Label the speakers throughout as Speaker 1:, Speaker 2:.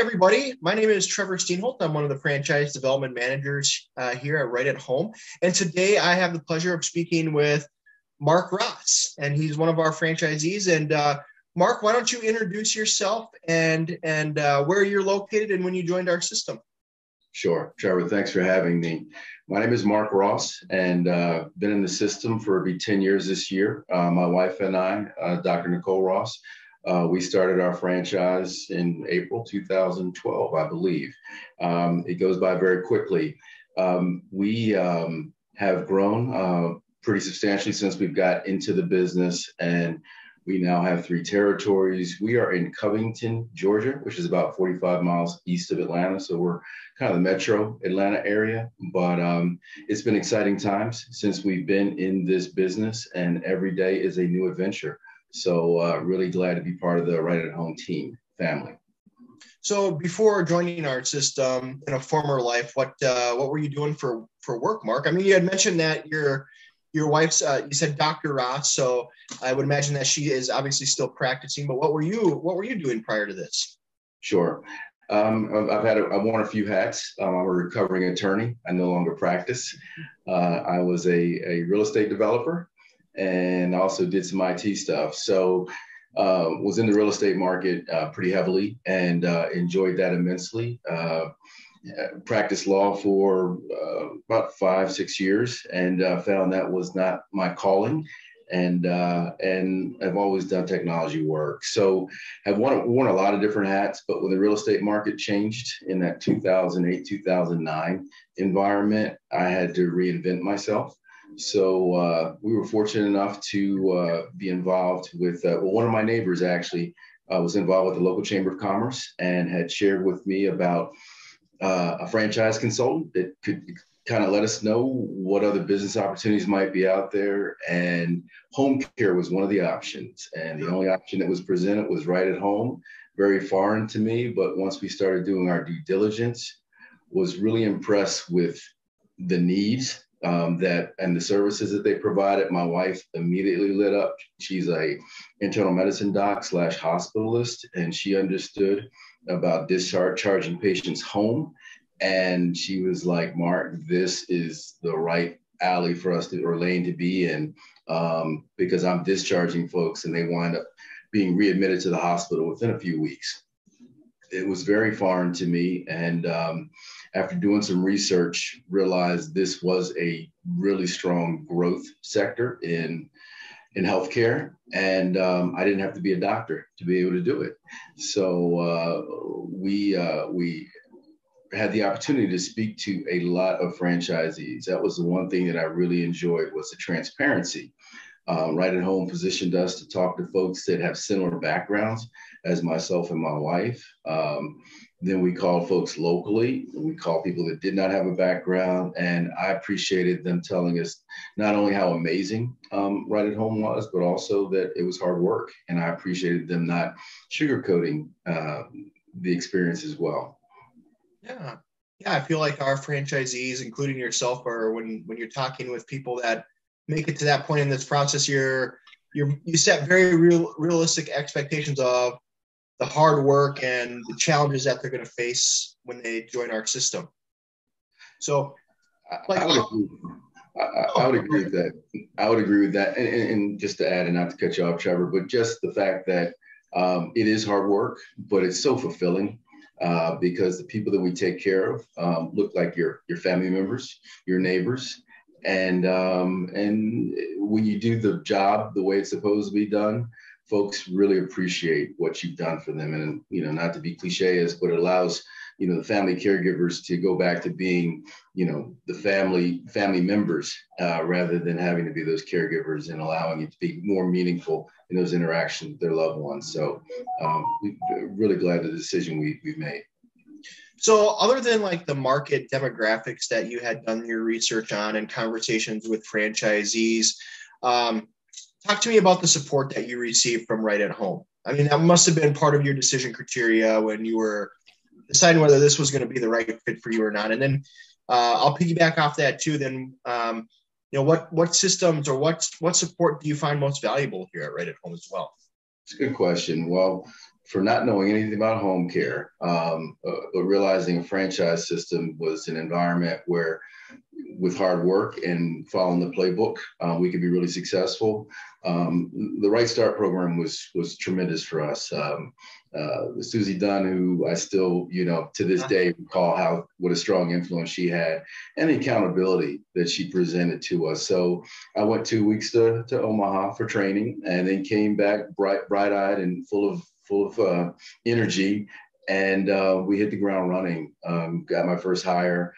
Speaker 1: everybody. My name is Trever Steenholdt. I'm one of the franchise development managers here at Right at Home. And today I have the pleasure of speaking with Mark Ross, and he's one of our franchisees. And Mark, why don't you introduce yourself and where you're located and when you joined our system?
Speaker 2: Sure. Trevor, thanks for having me. My name is Mark Ross, and been in the system for maybe 10 years this year. My wife and I, Dr. Nicole Ross, we started our franchise in April 2012, I believe. It goes by very quickly. We have grown pretty substantially since we've got into the business, and we now have 3 territories. We are in Covington, Georgia, which is about 45 miles east of Atlanta. So we're kind of the metro Atlanta area, but it's been exciting times since we've been in this business, and every day is a new adventure. So really glad to be part of the Right at Home team family.
Speaker 1: So before joining our system in a former life, what were you doing for work, Mark? I mean, you had mentioned that your wife's, you said Dr. Ross, so I would imagine that she is obviously still practicing, but what were you doing prior to this?
Speaker 2: Sure. I've worn a few hats. I'm a recovering attorney. I no longer practice. I was a real estate developer and also did some IT stuff. So was in the real estate market pretty heavily and enjoyed that immensely. Practiced law for about 5-6 years and found that was not my calling, and I've always done technology work. So I've worn a lot of different hats, but when the real estate market changed in that 2008, 2009 environment, I had to reinvent myself. So we were fortunate enough to be involved with, one of my neighbors actually was involved with the local chamber of commerce and had shared with me about a franchise consultant that could kind of let us know what other business opportunities might be out there. And home care was one of the options. And the only option that was presented was Right at Home. Very foreign to me, but once we started doing our due diligence, was really impressed with the needs and the services that they provided. My wife immediately lit up. She's a internal medicine doc / hospitalist, and she understood about discharging patients home. And she was like, Mark, this is the right alley for us or lane to be in, because I'm discharging folks and they wind up being readmitted to the hospital within a few weeks. It was very foreign to me. And after doing some research, realized this was a really strong growth sector in healthcare, and I didn't have to be a doctor to be able to do it. So we had the opportunity to speak to a lot of franchisees. That was the one thing that I really enjoyed, was the transparency. Right at Home positioned us to talk to folks that have similar backgrounds as myself and my wife. Then we called folks locally. We called people that did not have a background, and I appreciated them telling us not only how amazing Right at Home was, but also that it was hard work. And I appreciated them not sugarcoating the experience as well.
Speaker 1: Yeah, I feel like our franchisees, including yourself, are when you're talking with people that make it to that point in this process, you set very realistic expectations of the hard work and the challenges that they're going to face when they join our system. So,
Speaker 2: I would agree with that. I would agree with that. And just to add, and not to cut you off, Trevor, but just the fact that it is hard work, but it's so fulfilling because the people that we take care of look like your family members, your neighbors. And when you do the job the way it's supposed to be done, folks really appreciate what you've done for them. And, not to be cliche, but it allows, the family caregivers to go back to being, the family members rather than having to be those caregivers, and allowing it to be more meaningful in those interactions with their loved ones. So we're really glad the decision we've made.
Speaker 1: So other than like the market demographics that you had done your research on and conversations with franchisees, talk to me about the support that you received from Right at Home. I mean, that must have been part of your decision criteria when you were deciding whether this was going to be the right fit for you or not. And then I'll piggyback off that too. Then, what systems or what support do you find most valuable here at Right at Home as well?
Speaker 2: It's a good question. Well, for not knowing anything about home care, but realizing a franchise system was an environment where, with hard work and following the playbook, we could be really successful. The Right Start program was tremendous for us. Susie Dunn, who I still, to this day recall what a strong influence she had, and the accountability that she presented to us. So I went 2 weeks to Omaha for training, and then came back bright-eyed and full of energy. And we hit the ground running, got my first hire.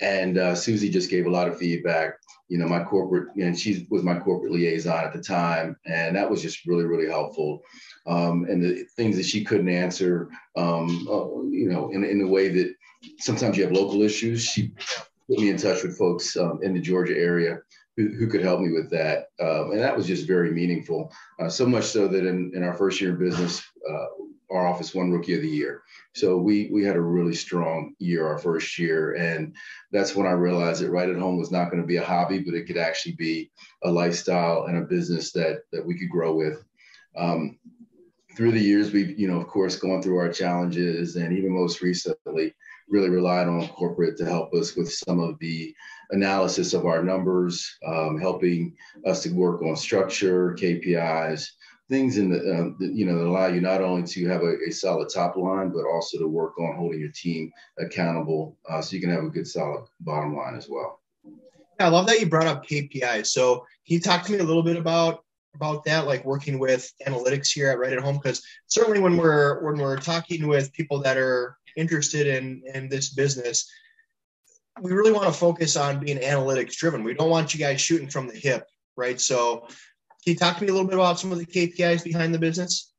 Speaker 2: And Susie just gave a lot of feedback, my corporate, and she was my corporate liaison at the time. And that was just really, really helpful. And the things that she couldn't answer, in the way that sometimes you have local issues, she put me in touch with folks in the Georgia area who could help me with that. And that was just very meaningful. So much so that in our first year in business, our office won Rookie of the Year. So we had a really strong year our first year. And that's when I realized that Right at Home was not going to be a hobby, but it could actually be a lifestyle and a business that we could grow with. Through the years, we've, of course, gone through our challenges, and even most recently, really relied on corporate to help us with some of the analysis of our numbers, helping us to work on structure, KPIs, things that allow you not only to have a solid top line, but also to work on holding your team accountable, so you can have a good, solid bottom line as well.
Speaker 1: Yeah, I love that you brought up KPIs. So can you talk to me a little bit about that, like working with analytics here at Right at Home? Because certainly when we're talking with people that are interested in this business, we really want to focus on being analytics driven. We don't want you guys shooting from the hip, right? So can you talk to me a little bit about some of the KPIs behind the business?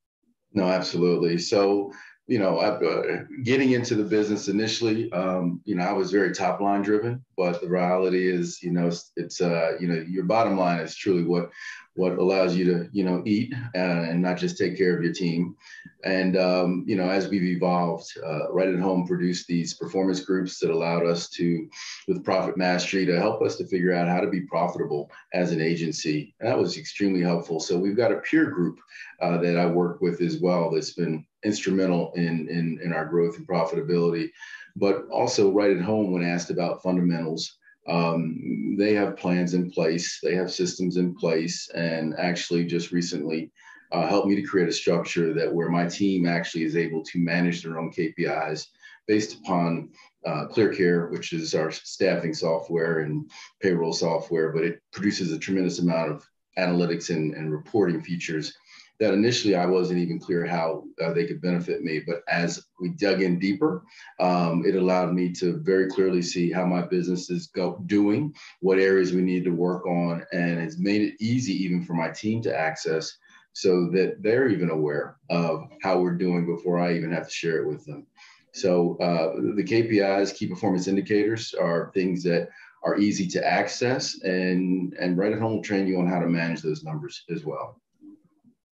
Speaker 2: No, absolutely. So, getting into the business initially, I was very top line driven, but the reality is, it's your bottom line is truly what allows you to, eat and not just take care of your team. And, as we've evolved, Right at Home produced these performance groups that allowed us to, with profit mastery, to help us to figure out how to be profitable as an agency. And that was extremely helpful. So we've got a peer group that I work with as well that's been instrumental in our growth and profitability. But also Right at Home, when asked about fundamentals, they have plans in place, they have systems in place, and actually just recently helped me to create a structure that where my team actually is able to manage their own KPIs based upon CLEARcare, which is our staffing software and payroll software, but it produces a tremendous amount of analytics and reporting features that initially I wasn't even clear how they could benefit me. But as we dug in deeper, it allowed me to very clearly see how my business is doing, what areas we need to work on, and it's made it easy even for my team to access so that they're even aware of how we're doing before I even have to share it with them. So the KPIs, key performance indicators, are things that are easy to access, and Right at Home will train you on how to manage those numbers as well.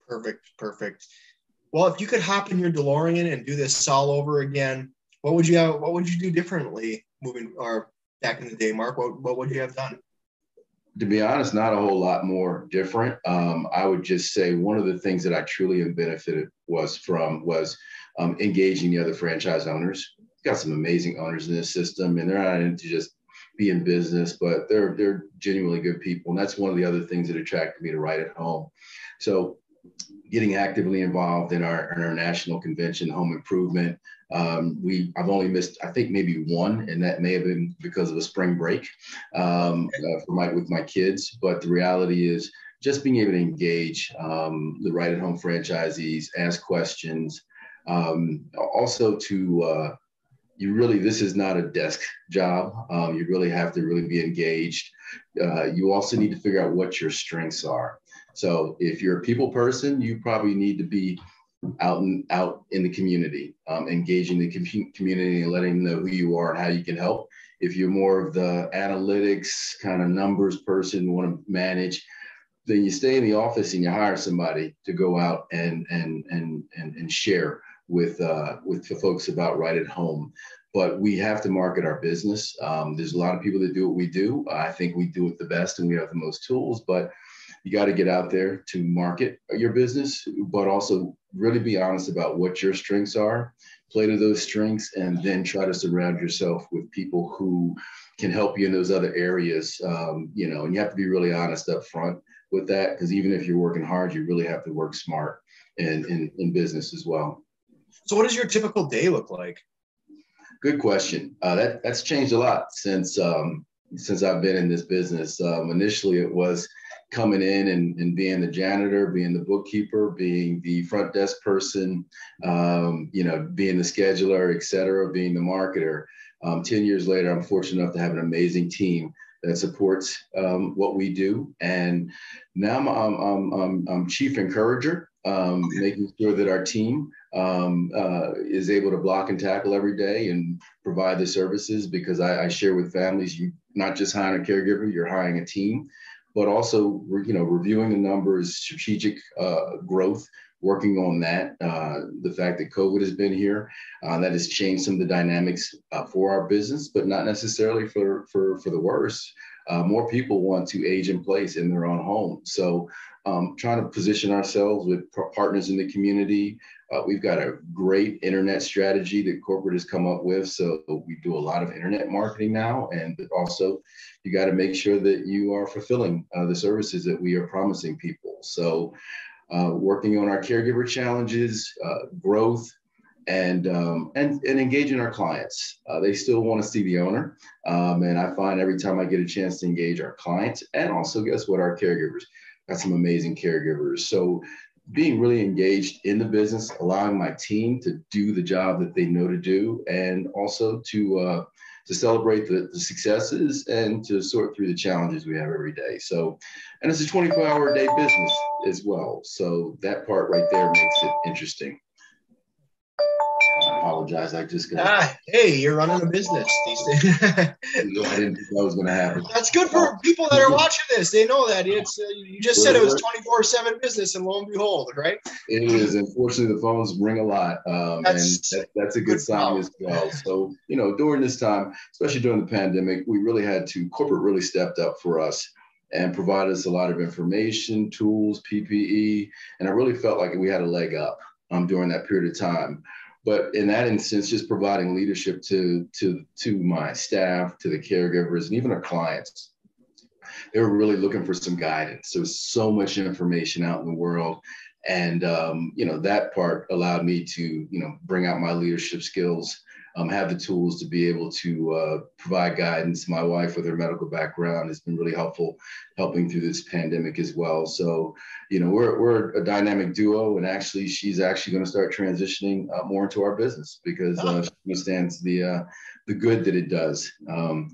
Speaker 1: Perfect. Well, if you could hop in your DeLorean and do this all over again, what would you do differently back in the day, Mark? What would you have done?
Speaker 2: To be honest, not a whole lot more different. I would just say one of the things that I truly have benefited was engaging the other franchise owners. We've got some amazing owners in this system, and they're not into just be in business, but they're genuinely good people. And that's one of the other things that attracted me to Right at Home. So getting actively involved in our national convention, Home Improvement. I've only missed, I think, maybe one, and that may have been because of a spring break with my kids. But the reality is just being able to engage the Right at Home franchisees, ask questions, also to this is not a desk job. You really have to really be engaged. You also need to figure out what your strengths are. So if you're a people person, you probably need to be out in the community, engaging the community and letting them know who you are and how you can help. If you're more of the analytics kind of numbers person, want to manage, then you stay in the office and you hire somebody to go out and share with the folks about Right at Home. But we have to market our business. There's a lot of people that do what we do. I think we do it the best and we have the most tools, but you got to get out there to market your business, but also really be honest about what your strengths are, play to those strengths, and then try to surround yourself with people who can help you in those other areas. And you have to be really honest up front with that, because even if you're working hard, you really have to work smart in business as well.
Speaker 1: So what does your typical day look like?
Speaker 2: Good question. That's changed a lot since I've been in this business. Initially, it was coming in and being the janitor, being the bookkeeper, being the front desk person, being the scheduler, et cetera, being the marketer. 10 years later, I'm fortunate enough to have an amazing team that supports what we do. And now I'm chief encourager, making sure that our team is able to block and tackle every day and provide the services, because I share with families, you not just hiring a caregiver, you're hiring a team, but also, reviewing the numbers, strategic growth, working on that. The fact that COVID has been here, that has changed some of the dynamics for our business, but not necessarily for the worse. More people want to age in place in their own home. So trying to position ourselves with partners in the community. We've got a great internet strategy that corporate has come up with. So we do a lot of internet marketing now. And also, you got to make sure that you are fulfilling the services that we are promising people. So working on our caregiver challenges, growth, and engaging our clients. They still want to see the owner. And I find every time I get a chance to engage our clients, and also, guess what, our caregivers. Got some amazing caregivers. So being really engaged in the business, allowing my team to do the job that they know to do, and also to celebrate the successes and to sort through the challenges we have every day. So, and it's a 24-hour-a-day business as well. So that part right there makes it interesting. I apologize. I just got.
Speaker 1: Hey, you're running a business these days.
Speaker 2: I didn't think that was going to happen.
Speaker 1: That's good for people that are watching this. They know that it's. You just said it was 24/7 business, and lo and behold, right?
Speaker 2: It is. Unfortunately, the phones ring a lot, and that's a good sign as well. So, during this time, especially during the pandemic, we really had to. Corporate really stepped up for us and provided us a lot of information, tools, PPE, and I really felt like we had a leg up during that period of time. But in that instance, just providing leadership to my staff, to the caregivers, and even our clients. They were really looking for some guidance. There was so much information out in the world. And, that part allowed me to, bring out my leadership skills, have the tools to be able to provide guidance. My wife, with her medical background, has been really helpful helping through this pandemic as well. So, we're a dynamic duo, and actually, she's actually going to start transitioning more into our business, because she understands the good that it does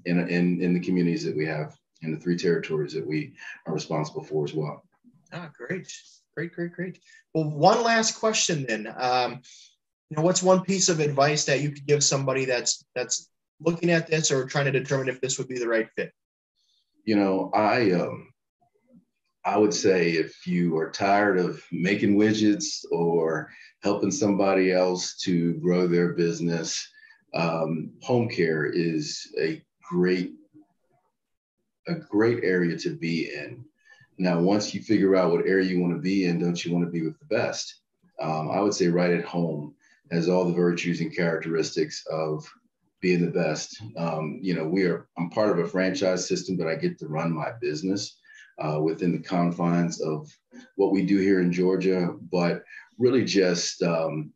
Speaker 2: in the communities that we have, in the 3 territories that we are responsible for as well.
Speaker 1: Great. Well, one last question then. What's one piece of advice that you could give somebody that's looking at this or trying to determine if this would be the right fit?
Speaker 2: I would say, if you are tired of making widgets or helping somebody else to grow their business, home care is a great area to be in. Now, once you figure out what area you want to be in, don't you want to be with the best? I would say right at home has all the virtues and characteristics of being the best. I'm part of a franchise system, but I get to run my business within the confines of what we do here in Georgia, but really just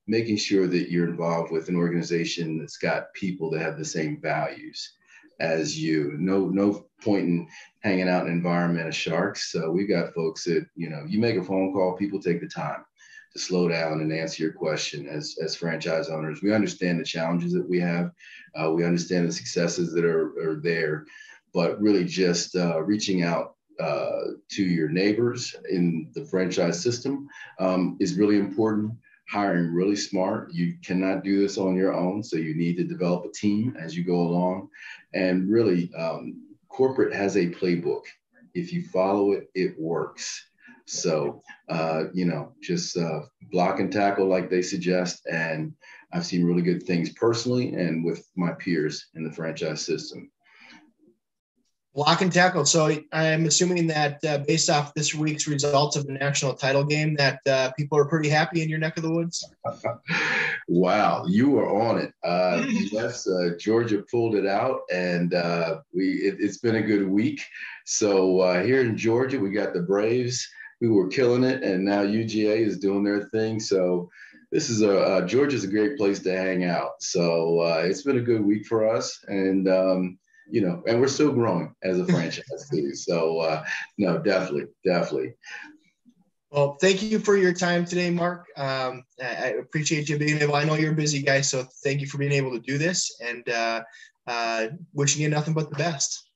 Speaker 2: making sure that you're involved with an organization that's got people that have the same values as you. No point in hanging out in an environment of sharks. So we've got folks that, you make a phone call, people take the time to slow down and answer your question. As franchise owners, we understand the challenges that we have. We understand the successes that are there, but really just reaching out to your neighbors in the franchise system is really important. Hiring really smart. You cannot do this on your own, so you need to develop a team as you go along. And really, corporate has a playbook. If you follow it, it works. So, just block and tackle like they suggest. And I've seen really good things personally and with my peers in the franchise system.
Speaker 1: Block and tackle. So I'm assuming that based off this week's results of the national title game, that people are pretty happy in your neck of the woods.
Speaker 2: Wow, you were on it. Yes, Georgia pulled it out, and it's been a good week. So here in Georgia, we got the Braves who were killing it, and now UGA is doing their thing. So this is Georgia's a great place to hang out. So it's been a good week for us, and and we're still growing as a franchise too. So no, definitely.
Speaker 1: Well, thank you for your time today, Mark. I appreciate you being able. I know you're a busy guy, so thank you for being able to do this, and wishing you nothing but the best.